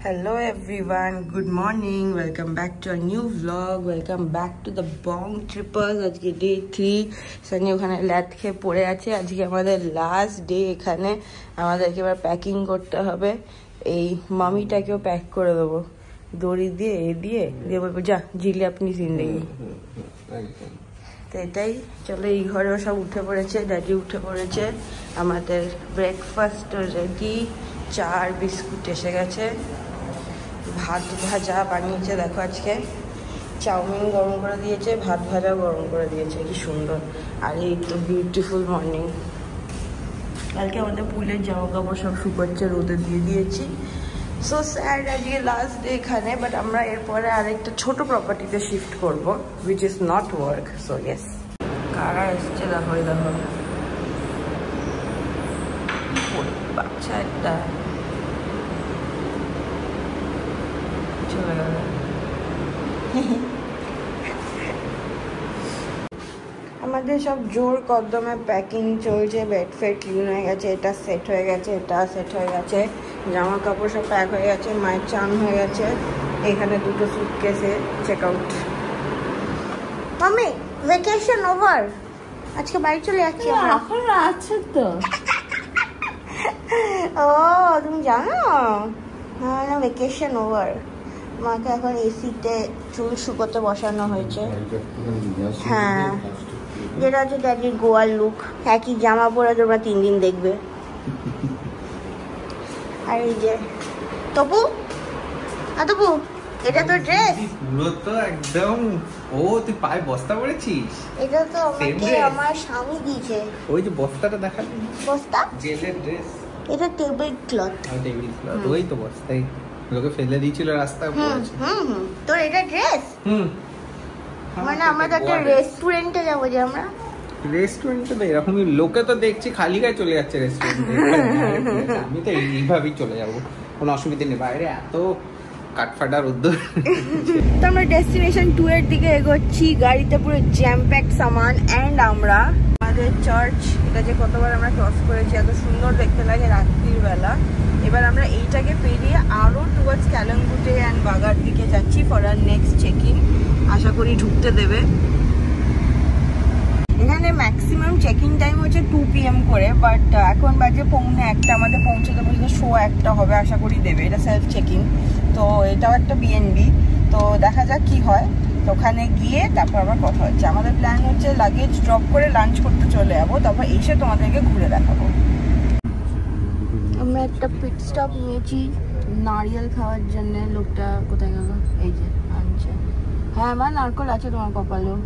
Hello everyone, good morning, welcome back to a new vlog, welcome back to the Bong Trippers. আজকে day 3 Sunny ওখানে ল্যাদ খেয়ে পড়ে আছে। আজকে আমাদের লাস্ট ডে, এখানে আমাদেরকে এবার প্যাকিং করতে হবে। এই মামিটাকেও প্যাক করে দেবো দড়ি দিয়ে দিয়ে বলবো যা জিলে আপনি জিন্দেগি। তো এটাই, চলো এই ঘরেও সব উঠে পড়েছে, ড্যাডি উঠে পড়েছে, আমাদের ব্রেকফাস্ট রেডি, চা আর বিস্কুট এসে গেছে, ভাত ভাজা বানিয়েছে দেখো, আজকে চাউমিন গরম করে দিয়েছে, ভাত ভাজা গরম করে দিয়েছে, কি সুন্দর। আর এই তো বিউটিফুল মর্নিং। কালকে আমাদের পুলের জামা কাপড় সব শুকাচ্ছে, রোদে দিয়ে দিয়েছি। সো স্যাড, আজকে লাস্ট ডে এখানে, বাট আমরা এরপরে আরেকটা ছোট প্রপার্টিতে শিফট করবো, which is not work. So yes, কারা এসছে দেখো, দেখো বাচ্চা একটা চলে গেল। আমাদের সব জোর কদমে প্যাকিং চলছে, বেড ফেড ক্লিন হয়ে গেছে, এটা সেট হয়ে গেছে, এটা সেট হয়ে গেছে, জামা কাপড় সব প্যাক হয়ে গেছে, মায়ের চান হয়ে গেছে, এখানে দুটো সুটকেসে check out. Mummy vacation over, আজকে বাড়ি চলে যাচ্ছি। এখন আছে তো। ও তুমি জানো না, ভ্যাকেশন ওভার। মাকে এখন এসিতে চুল শুকোতে বসানো হয়েছে। হ্যাঁ, যেটা হচ্ছে ড্যাডির গোয়ার লুক, একই জামা পরে তোমরা 3 দিন দেখবে। আর এই যে তপু, তপু এটা তো ড্রেস পুরো তো একদম। ও তুই পায়ে বস্তা পরেছিস? এটা তো আমাকে আমার স্বামী দিয়েছে। ওই যে বস্তাটা দেখালি, বস্তা জেলের ড্রেস, এটা টেবিল ক্লথ। টেবিল ক্লথ, ওই তো বস্তাই লোকে ফেলে দিয়েছিল রাস্তায় পড়েছে। তোর এটা ড্রেস? মানে আমরা তো একটা রেস্টুরেন্টে যাবো, যে আমরা রেস্টুরেন্টে তো এরকমই লোকে তো দেখছি খালি গায়ে চলে যাচ্ছে রেস্টুরেন্টে। আমি তো এইভাবেই চলে যাবো, কোনো অসুবিধা নেই, বাইরে এত কাঠফাটা রোদ্দুর। তো আমরা ডেস্টিনেশন 2 এর দিকে এগোচ্ছি, গাড়িতে পুরো জ্যাম প্যাক সামান। অ্যান্ড আমরা আমাদের চার্চ, এটা যে কতবার আমরা ক্রস করেছি, এত সুন্দর দেখতে লাগে রাত্রির বেলা। এবার আমরা এইটাকে পেরিয়ে আরো টুয়ার্ডস ক্যালাঙ্গুটে অ্যান্ড বাগার দিকে যাচ্ছি for our next check in. আশা করি ঢুকতে দেবে। এখানে ম্যাক্সিমাম চেক ইন টাইম হচ্ছে 2 PM করে, বাট এখন বাজে 1:45, আমাদের পৌঁছতে পৌঁছতে 1:15 হবে, আশা করি দেবে। এটা সেলফ চেক ইন, তো এটাও একটা BNB। তো দেখা যাক কি হয়। তো ওখানে গিয়ে তারপর আবার কথা হচ্ছে। আমাদের প্ল্যান হচ্ছে লাগেজ ড্রপ করে লাঞ্চ করতে চলে যাবো, তারপর এসে তোমাদেরকে ঘুরে দেখাবো। আমরা একটা পিট স্টপ নিয়েছি নারিয়েল খাওয়ার জন্য। লোকটা কোথায় গেল? এই যে আনছে। হ্যাঁ, আমার নারকল আছে তোমার কপালেও।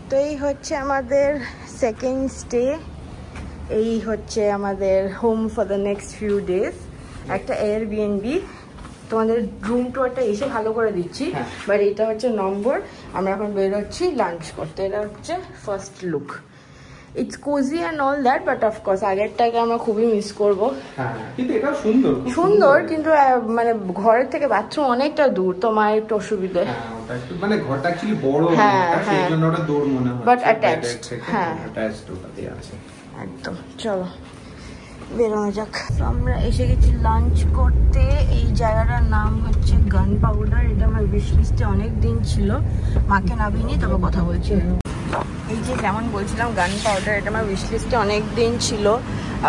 তো এই হচ্ছে আমাদের সেকেন্ড স্টে, এই হচ্ছে আমাদের home for the next few days. একটা Airbnb, তোমাদের রুম টুরটা এসে ভালো করে দিচ্ছি, বাট এটা হচ্ছে নম্বর। আমরা এখন বেরোচ্ছি লাঞ্চ করতে। এটা হচ্ছে first look. It's cosy and all that, but of course আগেরটাকে আমরা খুবই মিস করবো। কিন্তু এটা সুন্দর সুন্দর, কিন্তু মানে ঘরের থেকে বাথরুম অনেকটা দূর, তো মায়ের একটু অসুবিধে। মানে ঘরটা অ্যাকচুয়ালি বড়, সেই জন্য ওটা দূর মনে হয়, বাট অ্যাটাচড। হ্যাঁ, অ্যাটাচড ওটাতে আছে একদম। চলো বেরোনো যাক। আমরা এসে গেছি লাঞ্চ করতে। এই জায়গাটার নাম হচ্ছে গান পাউডার। এটা আমার উইশ লিস্টে অনেক দিন ছিল, মাকে নামিনি, তবে কথা বলছি। এই যে যেমন বলছিলাম গান পাউডার, এটা আমার উইশ লিস্টে অনেক দিন ছিল।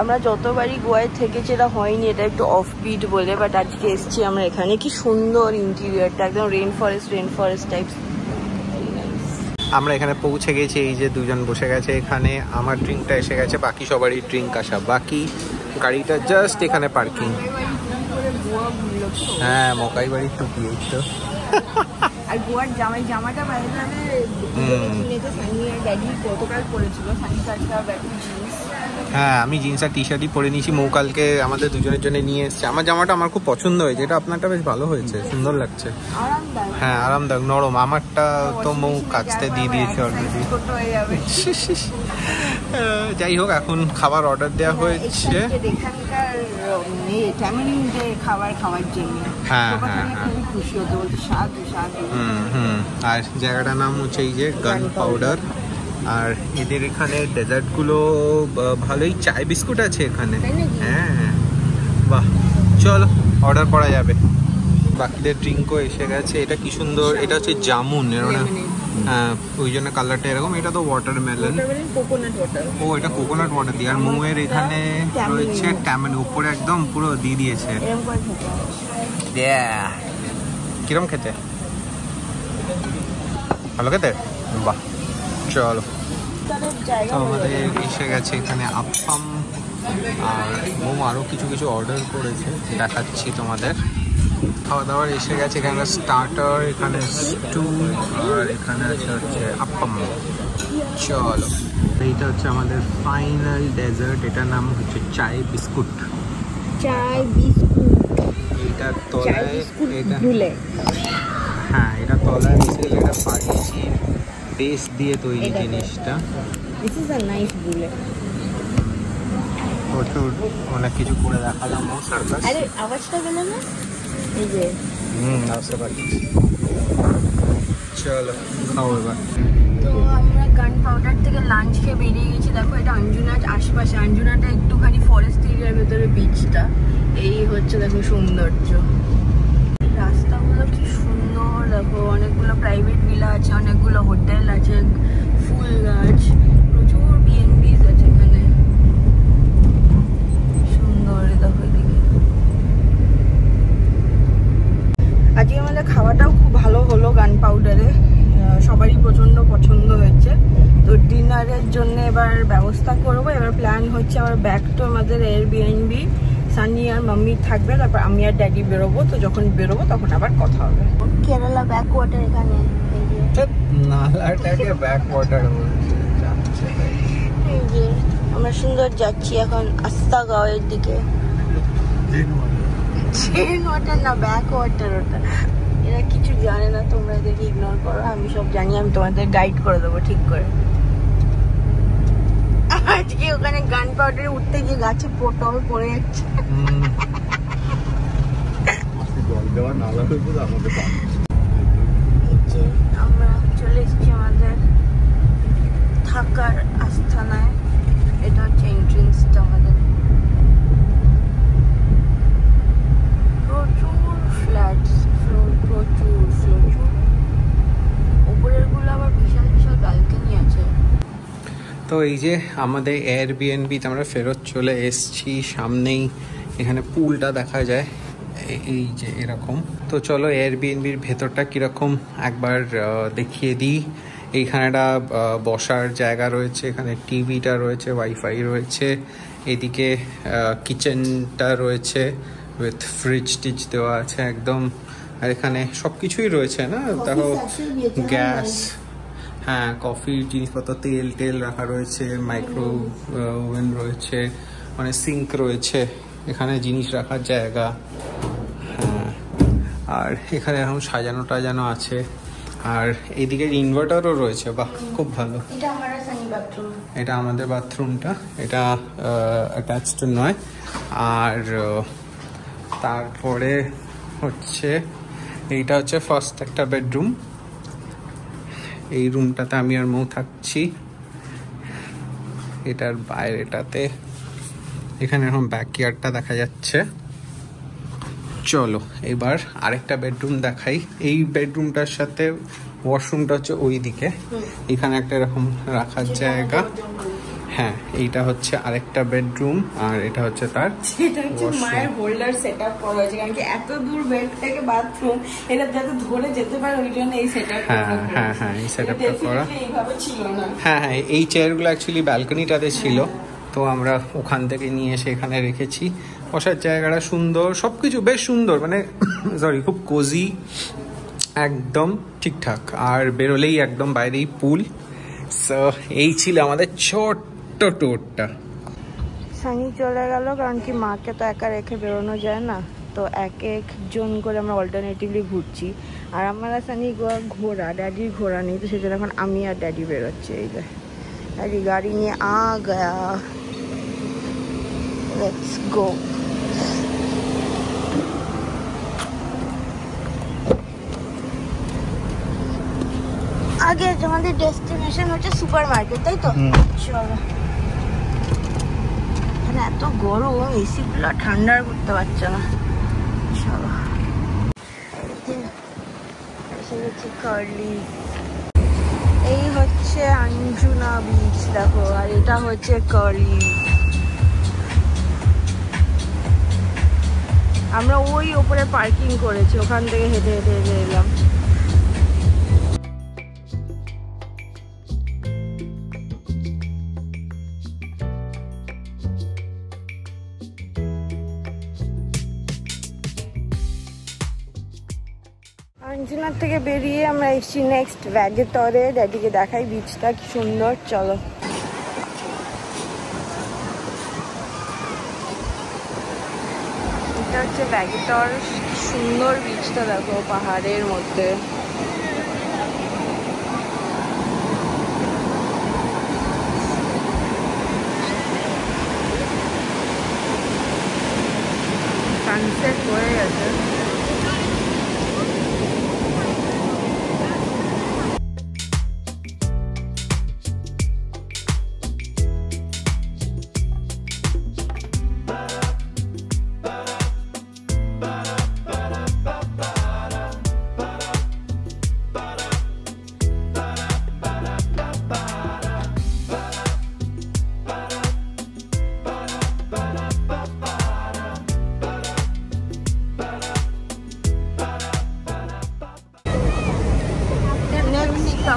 আমরা যতবারই গোয়ায় থেকেছি এটা হয়নি, এটা একটু অফ বিট বলে, বাট আজকে এসছি আমরা এখানে। কি সুন্দর ইন্টেরিয়রটা, একদম রেন ফরেস্ট টাইপস। আমরা এখানে পৌঁছে গেছি। এই যে দুজন বসে গেছে এখানে, আমার ড্রিঙ্কটা এসে গেছে, বাকি সবারই ড্রিঙ্ক আসা বাকি। গাড়িটা জাস্ট এখানে পার্কিং। হ্যাঁ, মকাই বাড়ির টুপি এই তো। আর গোয়ার জামাটা বাইরে কিনেছে সানি আর ড্যাডি, গতকাল পরেছিল সানি, আজকে জিন্স। হ্যাঁ, আমি জিন্স আর টি শার্টই পরে নিয়েছি। মৌকালকে আমাদের দুজনের জন্য নিয়ে এসছে। আমার জামাটা আমার খুব পছন্দ হয়েছে, এটা আপনারটা বেশ ভালো হয়েছে, সুন্দর লাগছে। হ্যাঁ, আরামদায়ক, নরম। আমারটা তো মৌ কাচতে দিয়ে দিয়েছে অলরেডি। যাই হোক, এখন খাবার অর্ডার দেওয়া হয়েছে। হ্যাঁ, আর জায়গাটার নাম হচ্ছে এই যে গান পাউডার। আর এদের এখানে ডেজার্টগুলো ভালোই, চায় বিস্কুট আছে এখানে। হ্যাঁ বাহ, চলো অর্ডার করা যাবে। বাকিদের ড্রিঙ্কও এসে গেছে। এটা কি সুন্দর, এটা হচ্ছে জামুন, হ্যাঁ ওই জন্য কালারটা এরকম। এটা তো ওয়াটারমেলন, ও এটা কোকোনাট ওয়াটার দিয়ে। আর মৌয়ের এখানে রয়েছে ট্যামেন, উপরে একদম পুরো দিয়ে দিয়েছে। কিরম খেতে, ভালো খেতে, বাহ। চলো তো আমাদের এসে গেছে এখানে আপ্পাম, আর মৌ আরও কিছু কিছু অর্ডার করেছে, দেখাচ্ছি তোমাদের। খাওয়া দাওয়ার এসে গেছে, এখানে স্টার্টার, এখানে স্টু, আর এখানে আছে হচ্ছে আপ্পাম। চলো এইটা হচ্ছে আমাদের ফাইনাল ডেজার্ট, এটার নাম হচ্ছে চায় বিস্কুট। চায় বিস্কুট, এইটার তলায় এটা, হ্যাঁ এটা তলায় বেসিক্যালি এটা পাঠিয়েছি বেস দিয়ে তৈরি জিনিসটা। This is a nice bullet. প্রচুর অনেক কিছু করে দেখালাম সার্কাস। আরে আওয়াজটা গেল না, এই যে আসতে পারছি। চলো খাও এবার। তো আমরা গান পাউডার থেকে লাঞ্চ খেয়ে বেরিয়ে গেছি। দেখো এটা আঞ্জুনার আশপাশে, আঞ্জুনাটা একটুখানি ফরেস্ট এরিয়ার ভেতরে বিচটা। এই হচ্ছে দেখো সৌন্দর্য, রাস্তাগুলো কি সুন্দর। দেখো অনেকগুলো প্রাইভেট ভিলা আছে, অনেকগুলো হোটেল আছে, ফুল গাছ, প্রচুর বিএনবিস আছে এখানে, সুন্দর। দেখো এদিকে আজকে আমাদের খাওয়াটাও খুব ভালো হলো গান পাউডারে, সবারই প্রচন্ড পছন্দ হয়েছে। তো ডিনারের জন্য এবার ব্যবস্থা করবো। এবার প্ল্যান হচ্ছে আবার ব্যাক টু আমাদের এয়ারবিএনবি। সানি আর মাম্মি থাকবে, তারপর আমি আর ড্যাডি বেরোবো। তো যখন বেরোবো তখন আবার কথা হবে। কেরালা ব্যাক ওয়াটার এখানে, নালাটাকে ব্যাক ওয়াটার বলছে। এই যে আমরা সুন্দর যাচ্ছি এখন আস্তাগাঁওয়ের দিকে। জেন ওয়াটার না, ব্যাক ওয়াটার ওটা। এরা কিছু জানে না, তোমরা এদেরকে ইগনোর করো, আমি সব জানি, আমি তোমাদের গাইড করে দেবো ঠিক করে। আজকে ওখানে গান পাউডারে উঠতে গিয়ে গাছে পটল পড়ে যাচ্ছে। আমরা চলে এসেছি আমাদের থাকার আস্থানায়। এটা হচ্ছে এন্ট্রেন্সটা আমাদের। প্রচুর ফ্ল্যাটস, প্রচুর উপরের গুলো আবার বিশাল বিশাল ব্যালকনি আছে। তো এই যে আমাদের এয়ারবিএনবিতে আমরা ফেরত চলে এসেছি, সামনেই এখানে পুলটা দেখা যায়, এই যে এরকম। তো চলো এয়ারবিএনবির ভেতরটা কীরকম একবার দেখিয়ে দিই। এইখানে একটা বসার জায়গা রয়েছে, এখানে টিভিটা রয়েছে, ওয়াইফাই রয়েছে, এদিকে কিচেনটা রয়েছে উইথ ফ্রিজ টিচ দেওয়া আছে একদম। আর এখানে সব কিছুই রয়েছে না, দেখো গ্যাস, হ্যাঁ কফির জিনিসপত্র, তেল রাখা রয়েছে, মাইক্রো ওভেন রয়েছে, মানে সিঙ্ক রয়েছে, এখানে জিনিস রাখার জায়গা। হ্যাঁ আর এখানে এরকম সাজানো টাজানো আছে। আর এইদিকে ইনভার্টারও রয়েছে, বাহ খুব ভালো। এটা আমাদের বাথরুমটা, এটা অ্যাটাচড নয়। আর তারপরে হচ্ছে এইটা হচ্ছে ফার্স্ট একটা বেডরুম। এই রুমটাতে আমি আর মৌ থাকছি। এটার বাইরেটাতে এখানে এরকম ব্যাকইয়ার্ডটা দেখা যাচ্ছে। চলো এবার আরেকটা বেডরুম দেখাই। এই বেডরুমটার সাথে ওয়াশরুমটা হচ্ছে ওই দিকে, এখানে একটা এরকম রাখার জায়গা। হ্যাঁ এইটা হচ্ছে আরেকটা বেডরুম, আর এটা হচ্ছে তার মায়ের হোল্ডার সেটআপ করা হয়েছে, কারণ কি এত দূর বেড থেকে বাথরুম এটা যাতে ধরে যেতে পারে, ওই জন্য এই সেটআপ। হ্যাঁ এই সেটআপটা করা। এইভাবে ছিল না। হ্যাঁ এই চেয়ারগুলো অ্যাকচুয়ালি ব্যালকনিটাতে ছিল, তো আমরা ওখান থেকে নিয়ে এসে এখানে রেখেছি। বসার জায়গাটা সুন্দর, সবকিছু বেশ সুন্দর, মানে সরি খুব কোজি, একদম ঠিকঠাক। আর বেরোলেই একদম বাইরেই পুল। সো এই ছিল আমাদের ছোট্ট ট্যুরটা। সানি চলে গেল, কারণ কি মাকে তো একা রেখে বেরোনো যায় না, তো এক একজন করে আমরা অল্টারনেটিভলি ঘুরছি। আর আমার সানি ঘোড়া, ড্যাডির ঘোড়া নেই, তো সেজন্য এখন আমি আর ড্যাডি বেরোচ্ছি। এই যে डैडी गाड़ी में आ गया, लेट्स गो। आगे আমাদের ডেস্টিনেশন হচ্ছে সুপার মার্কেট, তাই তো? চলো। এখানে এত গরম, এসি গুলো ঠান্ডা করতে পারছে না। চলো। এই হচ্ছে আঞ্জুনা বিচ দেখো, আর এটা হচ্ছে কার্লি। আমরা ওই ওপরে পার্কিং করেছি, ওখান থেকে হেঁটে হেঁটে হেঁটে এলাম। আঞ্জুনার থেকে বেরিয়ে আমরা এসেছি নেক্সট ভ্যাগেটরে। ড্যাডিকে দেখাই বিচটা কি সুন্দর। চলো। এটা হচ্ছে ভ্যাগেটর, সুন্দর বিচটা দেখো পাহাড়ের মধ্যে। সানসেট হয়ে গেছে।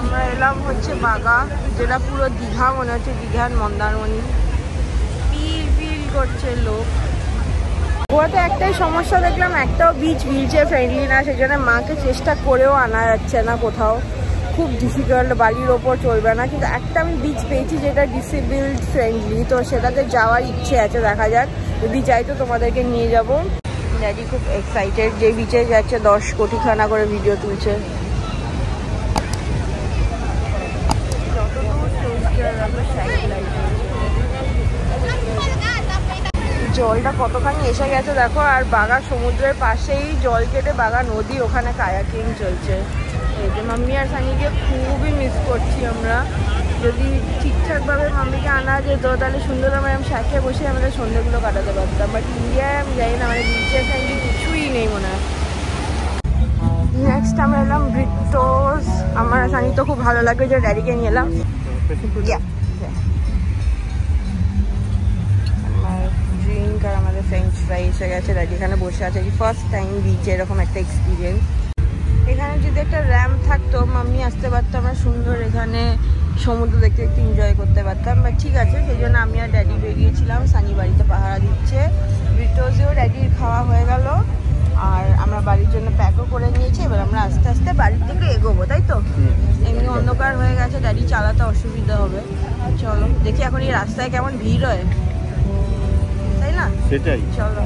আমরা এলাম হচ্ছে বাগা, যেটা পুরো দীঘা মনে হচ্ছে, দীঘার মন্দারমণি। পিল পিল করছে লোক। গোয়াতে একটাই সমস্যা দেখলাম, একটাও বিচে ফ্রেন্ডলি না, সেই জন্য মাকে চেষ্টা করেও আনা যাচ্ছে না কোথাও, খুব ডিফিকাল্ট, বালির ওপর চলবে না। কিন্তু একটা আমি বিচ পেয়েছি যেটা ডিসেবলড ফ্রেন্ডলি, তো সেটাতে যাওয়ার ইচ্ছে আছে, দেখা যাক, যদি যাই তো তোমাদেরকে নিয়ে যাব। ড্যাডি খুব এক্সাইটেড, যে বিচে যাচ্ছে 10 কোটিখানা করে ভিডিও তুলছে। জলটা কতখানি এসে গেছে দেখো, আর বাগা সমুদ্রের পাশেই জল কেটে বাগা নদী, ওখানে কায়াকিং চলছে। এই যে মাম্মি আর সানিকে খুবই মিস করছি আমরা। যদি ঠিকঠাকভাবে মাম্মিকে আনা যেত তাহলে সুন্দরভাবে আমি শাখে বসে আমাদের সন্ধ্যেগুলো কাটাতে পারতাম, বাট ইন্ডিয়ায় আমি যাই না, মানে বিচের ফ্রেন্ডলি কিছুই নেই মনে হয়। নেক্সট আমরা এলাম ব্রিটোস। আমার সানি তো খুব ভালো লাগে, যে ড্যাডিকে নিয়ে এলাম। ড্রিঙ্ক আর আমাদের ফ্রেঞ্চ ফ্রাই এসে গেছে। ড্যাডি এখানে বসে আছে, ফার্স্ট টাইম বিচে এরকম একটা এক্সপিরিয়েন্স। এখানে যদি একটা র্যাম্প থাকতো মাম্মি আসতে পারতো, আমরা সুন্দর এখানে সমুদ্র দেখতে দেখতে এনজয় করতে পারতাম, বাট ঠিক আছে, সেই জন্য আমি আর ড্যাডি বেরিয়েছিলাম। সানি বাড়িতে পাহারা দিচ্ছে। ব্রিটোসেও ড্যাডির খাওয়া হয়ে গেল, আর আমরা বাড়ির জন্য প্যাকও করে নিয়েছি। এবার আমরা আস্তে আস্তে বাড়ির দিকে এগোবো, তাই তো? এমনি অন্ধকার হয়ে গেছে, ড্যাডি চালাতে অসুবিধা হবে। চলো দেখি এখন এই রাস্তায় কেমন ভিড় হয়, তাই না? সেটাই, চলো।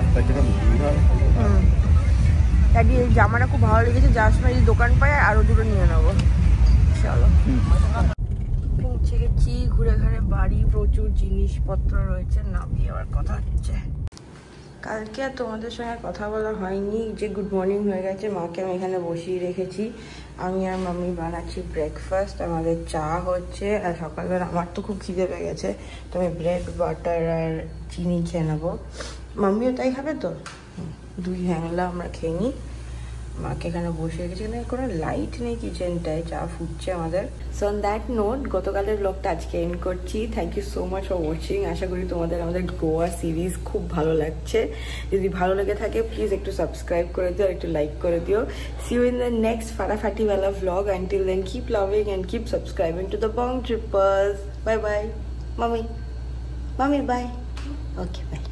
ড্যাডি এই জামাটা খুব ভালো লেগেছে, যার সময় এই দোকান পায় আরো দুটো নিয়ে নেবো। চলো। পৌঁছে গেছি, ঘুরে ঘুরে বাড়ি, প্রচুর জিনিসপত্র রয়েছে, নামিয়ে আবার কথা হচ্ছে। কালকে আর তোমাদের সঙ্গে কথা বলা হয়নি, যে গুড মর্নিং হয়ে গেছে। মাকে আমি এখানে বসিয়ে রেখেছি, আমি আর মাম্মি বানাচ্ছি ব্রেকফাস্ট। আমাদের চা হচ্ছে, আর সকালবেলা আমার তো খুব খিদে পেয়ে গেছে, তো আমি ব্রেড বাটার আর চিনি খেয়ে নেবো। মাম্মিও তাই খাবে তো, দুই হ্যাংলা আমরা খেয়ে নিই। মাকে এখানে বসে রেখেছি, এখানে কোনো লাইট নেই কিচেনটায়, চা ফুটছে আমাদের। সো অন দ্যাট নোট গতকালের ব্লগটা আজকে এন্ড করছি। Thank you so much for watching. আশা করি তোমাদের আমাদের গোয়া সিরিজ খুব ভালো লাগছে। যদি ভালো লেগে থাকে প্লিজ একটু সাবস্ক্রাইব করে দিও, আর একটু লাইক করে দিও। See you in the next ফাটাফাটি ওয়ালা vlog. Until then, keep loving and keep subscribing to the Bong Trippers. Bye bye. Mommy, bye. Okay, bye.